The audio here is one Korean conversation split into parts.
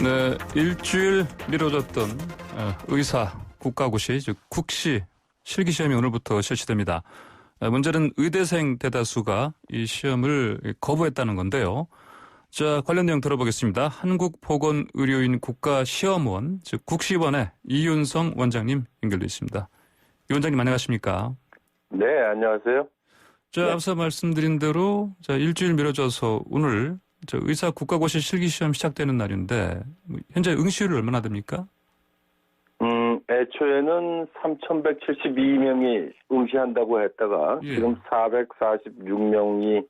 네, 일주일 미뤄졌던 의사 국가고시, 즉 국시 실기시험이 오늘부터 실시됩니다. 문제는 의대생 대다수가 이 시험을 거부했다는 건데요. 자, 관련 내용 들어보겠습니다. 한국보건의료인 국가시험원, 즉 국시원의 이윤성 원장님 연결돼 있습니다. 이 원장님 안녕하십니까? 네, 안녕하세요. 자, 네. 앞서 말씀드린 대로 일주일 미뤄져서 오늘 의사 국가고시 실기시험 시작되는 날인데 현재 응시율이 얼마나 됩니까? 애초에는 3,172명이 응시한다고 했다가 지금 446명이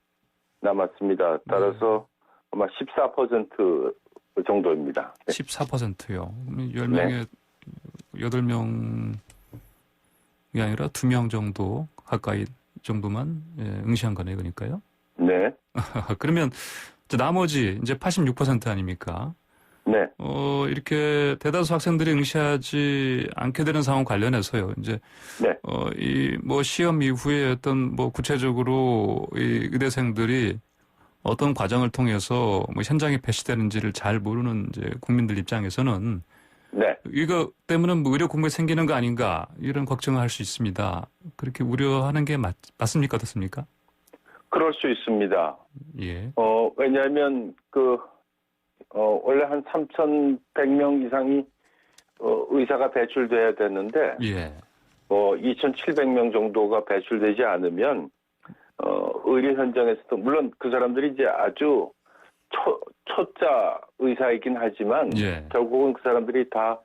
남았습니다. 따라서 아마 14% 정도입니다. 네. 14%요. 10명에 8명이 아니라 2명 정도 가까이 정도만 응시한 거네요. 그러니까요. 네. 그러면 나머지 이제 86% 아닙니까? 네. 이렇게 대다수 학생들이 응시하지 않게 되는 상황 관련해서요. 이제 네. 이 시험 이후에 어떤 구체적으로 이 의대생들이 어떤 과정을 통해서 현장에 배치되는지를 잘 모르는 이제 국민들 입장에서는 네. 이거 때문에 의료 공백이 생기는 거 아닌가 이런 걱정을 할 수 있습니다. 그렇게 우려하는 게 맞습니까? 어떻습니까? 그럴 수 있습니다. 예. 왜냐하면 원래 한 3,100명 이상이 의사가 배출돼야 되는데 2,700명 정도가 배출되지 않으면 의료 현장에서도 물론 그 사람들이 이제 아주 초짜 의사이긴 하지만 결국은 그 사람들이 다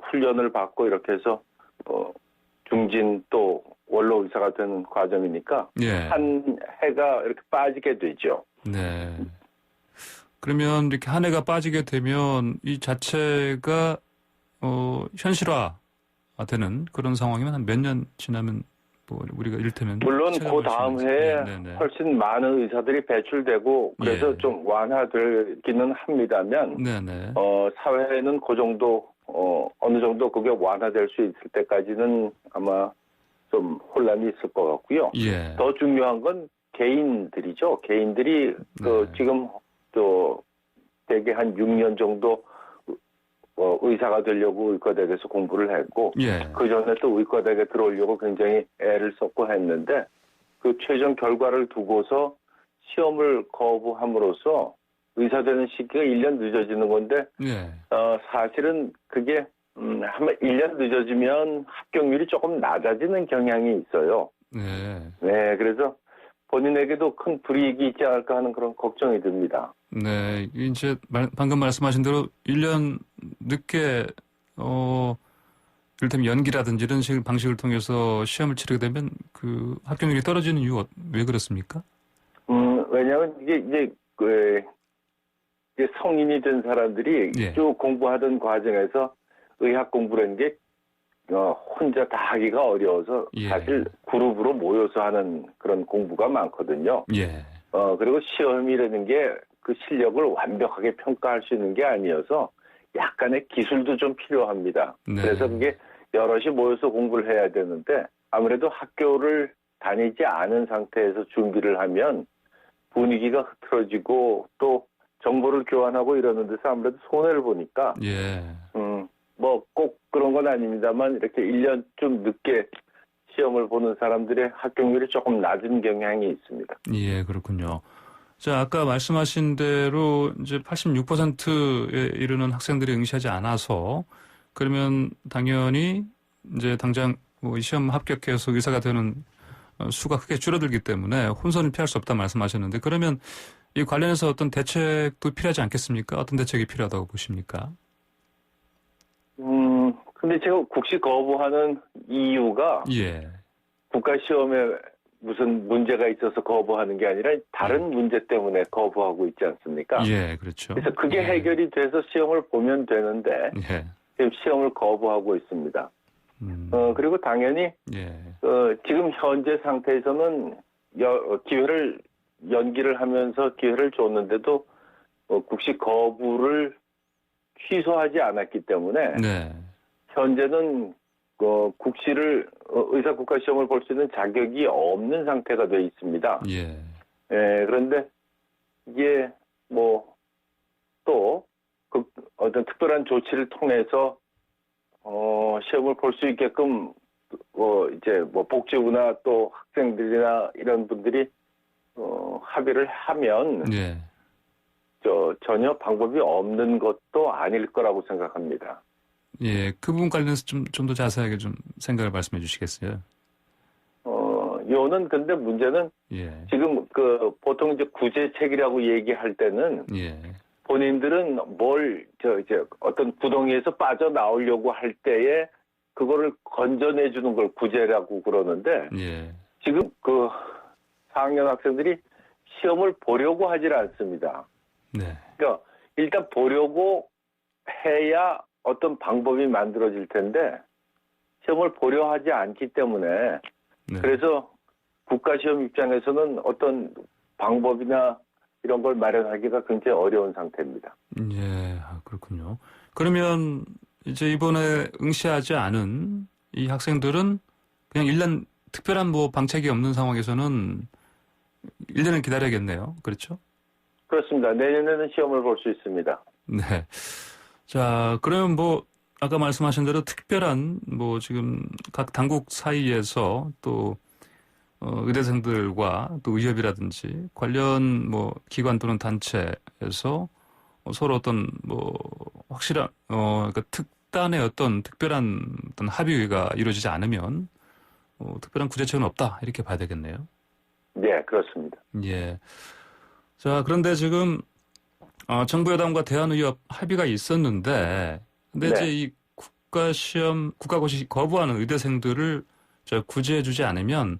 훈련을 받고 이렇게 해서 중진 또 원로 의사가 되는 과정이니까 한 해가 이렇게 빠지게 되죠. 네. 그러면 이렇게 한 해가 빠지게 되면 이 자체가 현실화되는 그런 상황이면 한 몇 년 지나면 우리가 이를테면 물론 그 다음 해에 훨씬 많은 의사들이 배출되고 그래서 좀 완화되기는 합니다만 사회에는 그 정도 어느 정도 그게 완화될 수 있을 때까지는 아마 좀 혼란이 있을 것 같고요. 더 중요한 건 개인들이죠. 개인들이 지금 대개 한 6년 정도 의사가 되려고 의과대학에서 공부를 했고 그 전에 또 의과대학에 들어오려고 굉장히 애를 썼고 했는데 그 최종 결과를 두고서 시험을 거부함으로써 의사 되는 시기가 1년 늦어지는 건데 사실은 그게 한 1년 늦어지면 합격률이 조금 낮아지는 경향이 있어요. 네, 그래서 본인에게도 큰 불이익이 있지 않을까 하는 그런 걱정이 듭니다. 네, 이제 방금 말씀하신 대로 1년 늦게 이를테면 연기라든지 이런 방식을 통해서 시험을 치르게 되면 그 합격률이 떨어지는 이유가 왜 그렇습니까? 왜냐하면 이게 성인이 된 사람들이 쭉 공부하던 과정에서 의학 공부라는 게 혼자 다 하기가 어려워서 사실 그룹으로 모여서 하는 그런 공부가 많거든요. 그리고 시험이라는 게 그 실력을 완벽하게 평가할 수 있는 게 아니어서 약간의 기술도 좀 필요합니다. 그래서 그게 여럿이 모여서 공부를 해야 되는데 아무래도 학교를 다니지 않은 상태에서 준비를 하면 분위기가 흐트러지고 또 정보를 교환하고 이러는 데서 아무래도 손해를 보니까 꼭 그런 건 아닙니다만 이렇게 1년 좀 늦게 시험을 보는 사람들의 합격률이 조금 낮은 경향이 있습니다. 예, 그렇군요. 자, 아까 말씀하신 대로 이제 86%에 이르는 학생들이 응시하지 않아서 그러면 당연히 이제 당장 이 시험 합격해서 의사가 되는 수가 크게 줄어들기 때문에 혼선을 피할 수 없다 말씀하셨는데 그러면 이 관련해서 어떤 대책도 필요하지 않겠습니까? 어떤 대책이 필요하다고 보십니까? 근데 제가 국시 거부하는 이유가 국가시험에 무슨 문제가 있어서 거부하는 게 아니라 다른 문제 때문에 거부하고 있지 않습니까? 그렇죠. 그래서 그게 해결이 돼서 시험을 보면 되는데 지금 시험을 거부하고 있습니다. 그리고 당연히 지금 현재 상태에서는 기회를 연기를 하면서 기회를 줬는데도 국시 거부를 취소하지 않았기 때문에 현재는 국시를 의사 국가시험을 볼 수 있는 자격이 없는 상태가 돼 있습니다. 그런데 이게 또 어떤 특별한 조치를 통해서 시험을 볼 수 있게끔 이제 복지부나 또 학생들이나 이런 분들이 합의를 하면 예. 전혀 방법이 없는 것도 아닐 거라고 생각합니다. 예, 그 부분 관련해서 좀 더 자세하게 좀 생각을 말씀해 주시겠어요? 요는 근데 문제는 예. 지금 보통 이제 구제책이라고 얘기할 때는 예. 본인들은 이제 어떤 구덩이에서 빠져나오려고 할 때에 그거를 건져내 주는 걸 구제라고 그러는데 예. 지금 4학년 학생들이 시험을 보려고 하질 않습니다. 네. 그러니까 일단 보려고 해야 어떤 방법이 만들어질 텐데 시험을 보려 하지 않기 때문에 네. 그래서 국가시험 입장에서는 어떤 방법이나 이런 걸 마련하기가 굉장히 어려운 상태입니다. 예, 그렇군요. 그러면 이제 이번에 응시하지 않은 이 학생들은 그냥 1년 특별한 방책이 없는 상황에서는 1년을 기다려야겠네요. 그렇죠? 그렇습니다. 내년에는 시험을 볼 수 있습니다. 네. 자, 그러면 아까 말씀하신 대로 특별한 지금 각 당국 사이에서 또 의대생들과 또 의협이라든지 관련 기관 또는 단체에서 서로 어떤 확실한 그러니까 특단의 어떤 특별한 어떤 합의가 이루어지지 않으면 특별한 구제책은 없다 이렇게 봐야 되겠네요. 네, 그렇습니다. 예. 자, 그런데 지금 정부 여당과 대한의협 합의가 있었는데, 근데 네. 이제 이 국가고시 거부하는 의대생들을 구제해주지 않으면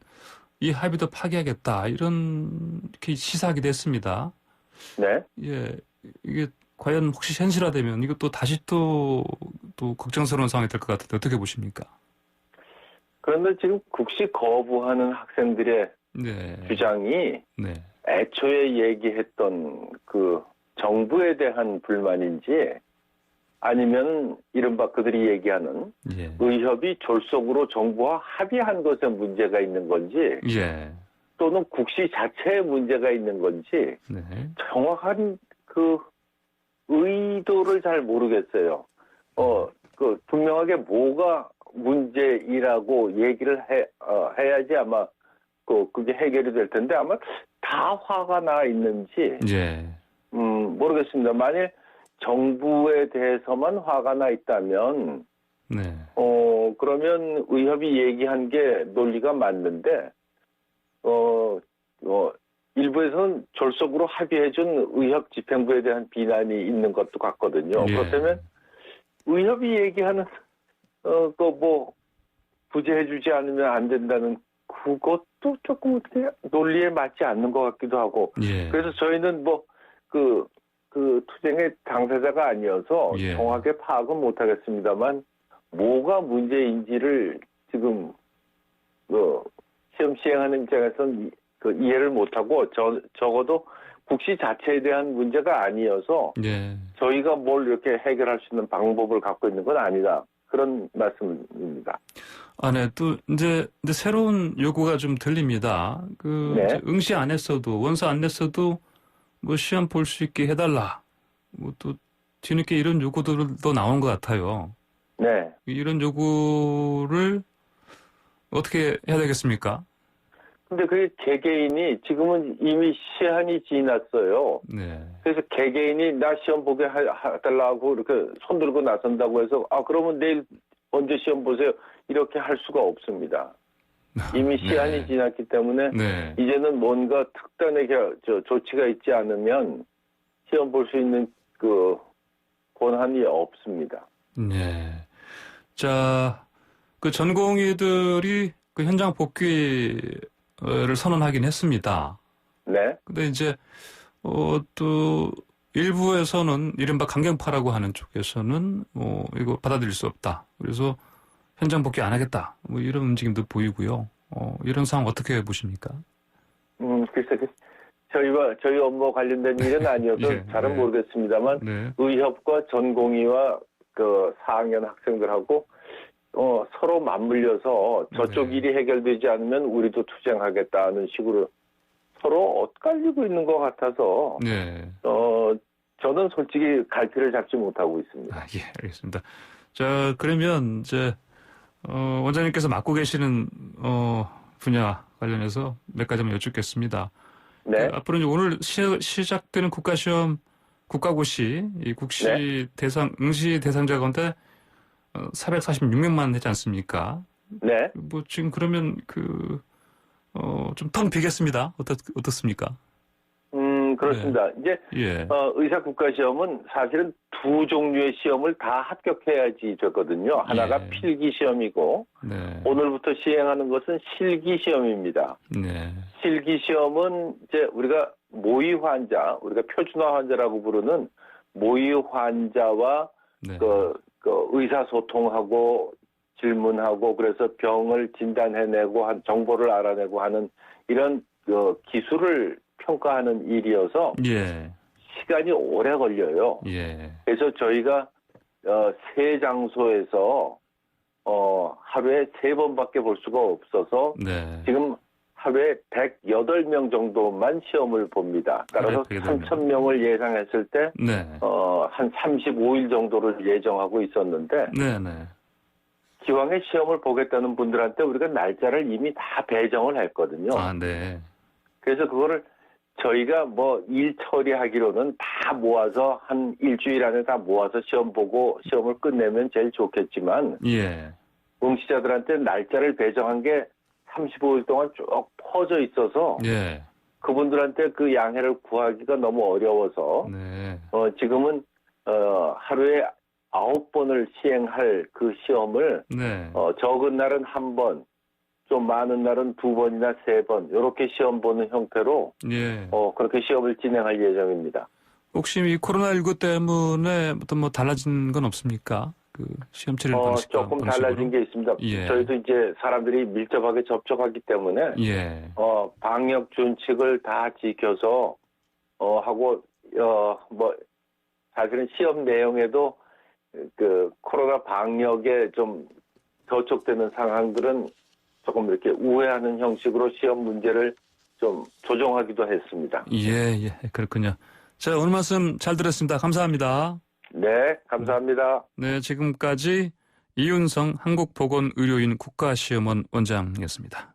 이 합의도 파기하겠다 이렇게 시사하기도 했습니다. 네. 예, 이게 과연 혹시 현실화되면 이것도 다시 또 걱정스러운 상황이 될 것 같은데 어떻게 보십니까? 그런데 지금 국시 거부하는 학생들의 네. 주장이 네. 애초에 얘기했던 정부에 대한 불만인지 아니면 이른바 그들이 얘기하는 예. 의협이 졸속으로 정부와 합의한 것에 문제가 있는 건지 예. 또는 국시 자체에 문제가 있는 건지 네. 정확한 의도를 잘 모르겠어요. 분명하게 뭐가 문제이라고 얘기를 해야지 아마 그게 해결이 될 텐데 아마 다 화가 나 있는지 예. 모르겠습니다. 만일 정부에 대해서만 화가 나 있다면 네. 그러면 의협이 얘기한 게 논리가 맞는데 일부에서는 졸속으로 합의해준 의협 집행부에 대한 비난이 있는 것도 같거든요. 예. 그렇다면 의협이 얘기하는 구제해주지 않으면 안 된다는 그것도 조금 어떻게 논리에 맞지 않는 것 같기도 하고. 예. 그래서 저희는 투쟁의 당사자가 아니어서 예. 정확하게 파악은 못하겠습니다만 뭐가 문제인지를 지금 시험 시행하는 입장에서는 이해를 못하고 적어도 국시 자체에 대한 문제가 아니어서 예. 저희가 뭘 이렇게 해결할 수 있는 방법을 갖고 있는 건 아니다. 그런 말씀입니다. 네. 또 이제 새로운 요구가 좀 들립니다. 네. 이제 응시 안 했어도 원서 안 냈어도 시험 볼 수 있게 해달라. 또 뒤늦게 이런 요구들도 나온 것 같아요. 네. 이런 요구를 어떻게 해야 되겠습니까? 근데 그게 개개인이 지금은 이미 시한이 지났어요. 네. 그래서 개개인이 나 시험 보게 해달라고 이렇게 손 들고 나선다고 해서 그러면 내일 언제 시험 보세요. 이렇게 할 수가 없습니다. 이미 시한이 네. 지났기 때문에 네. 이제는 뭔가 특단의 조치가 있지 않으면 시험 볼 수 있는 권한이 없습니다. 네. 자, 전공의들이 현장 복귀를 선언하긴 했습니다. 네. 근데 이제 또 일부에서는 이른바 강경파라고 하는 쪽에서는 이거 받아들일 수 없다. 그래서 현장 복귀 안 하겠다. 이런 움직임도 보이고요. 이런 상황 어떻게 보십니까? 글쎄, 저희 업무 관련된 일은 아니어서 예, 잘은 네. 모르겠습니다만 네. 의협과 전공의와 4학년 학생들하고 서로 맞물려서 저쪽 네. 일이 해결되지 않으면 우리도 투쟁하겠다는 식으로 서로 엇갈리고 있는 것 같아서 네. 저는 솔직히 갈피를 잡지 못하고 있습니다. 예, 알겠습니다. 자, 그러면 이제 원장님께서 맡고 계시는 분야 관련해서 몇 가지만 여쭙겠습니다. 네. 앞으로 이제 오늘 시작되는 국가시험 국가고시 이 국시 네. 응시 대상자 가운데 446명만 되지 않습니까? 네. 뭐 지금 그러면 좀 텅 비겠습니다. 어떻습니까? 그렇습니다. 네. 이제 의사 국가시험은 사실은 두 종류의 시험을 다 합격해야지 되거든요. 하나가 필기 시험이고 네. 오늘부터 시행하는 것은 실기 시험입니다. 네. 실기 시험은 이제 우리가 모의 환자, 우리가 표준화 환자라고 부르는 모의 환자와 네. 그 의사소통하고 질문하고 그래서 병을 진단해내고 정보를 알아내고 하는 이런 기술을 평가하는 일이어서 시간이 오래 걸려요. 그래서 저희가 세 장소에서 하루에 3번밖에 볼 수가 없어서 지금 하루에 108명 정도만 시험을 봅니다. 따라서 3,000명을 예상했을 때 한 35일 정도를 예정하고 있었는데 기왕에 시험을 보겠다는 분들한테 우리가 날짜를 이미 다 배정을 했거든요. 그래서 그거를 저희가 뭐 일 처리하기로는 다 모아서 한 일주일 안에 다 모아서 시험 보고 시험을 끝내면 제일 좋겠지만 응시자들한테 날짜를 배정한 게 35일 동안 쭉 퍼져 있어서 그분들한테 그 양해를 구하기가 너무 어려워서 지금은 하루에 9번을 시행할 그 시험을 적은 날은 1번, 좀 많은 날은 2번이나 3번 이렇게 시험 보는 형태로 그렇게 시험을 진행할 예정입니다. 혹시 이 코로나19 때문에 어떤 뭐 달라진 건 없습니까? 그 시험 치료 방식과 조금 방식으로? 달라진 게 있습니다. 저희도 이제 사람들이 밀접하게 접촉하기 때문에 방역 준칙을 다 지켜서 하고 뭐 사실은 시험 내용에도 그 코로나 방역에 좀 저촉되는 상황들은 조금 이렇게 우회하는 형식으로 시험 문제를 좀 조정하기도 했습니다. 그렇군요. 자, 오늘 말씀 잘 들었습니다. 감사합니다. 네, 감사합니다. 네, 지금까지 이윤성 한국보건의료인 국가시험원 원장이었습니다.